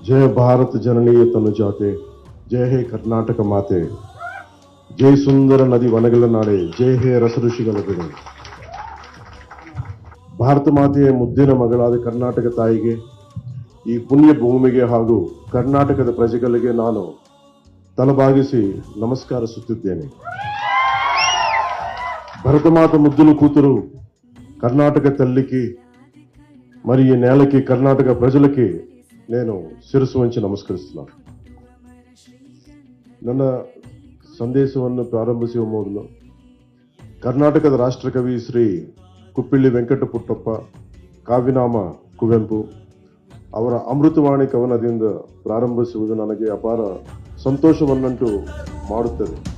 जय भारत जननी तनुजाते, जय हे कर्नाटक माते, जय सुंदर नदी वनगल नाडे, जय हे रस ಋಷಿಗಳ ಬಿಡು. ಭಾರತ ಮಾತೆಯ ಮುದ್ದಿನ ಮಗಳಾದ ಕರ್ನಾಟಕ ತಾಯಿಗೆ, ಈ ಪುಣ್ಯ ಭೂಮಿಗೆ ಹಾಗೂ ಕರ್ನಾಟಕದ ಪ್ರಜೆಗಳಿಗೆ ನಾನು ತಲೆಬಾಗಿಸಿ ನಮಸ್ಕರಿಸುತ್ತಿದ್ದೇನೆ. భరత మాత ముద్దుల కూతురు కర్ణాటక తల్లికి మరి ఈ నేలకి కర్ణాటక ప్రజలకి నేను శిరస్సు వంచి నమస్కరిస్తున్నాను. ನನ್ನ ಸಂದೇಶವನ್ನು ಪ್ರಾರಂಭಿಸುವ ಮೊದಲು ಕರ್ನಾಟಕದ ರಾಷ್ಟ್ರಕವಿ ಶ್ರೀ ಕುಪ್ಪಿಳ್ಳಿ ವೆಂಕಟ ಪುಟ್ಟಪ್ಪ ಕಾವ್ಯನಾಮ ಕುವೆಂಪು ಅವರ ಅಮೃತವಾಣಿ ಕವನದಿಂದ ಪ್ರಾರಂಭಿಸುವುದು ನನಗೆ ಅಪಾರ ಸಂತೋಷವನ್ನುಂಟು ಮಾಡುತ್ತದೆ.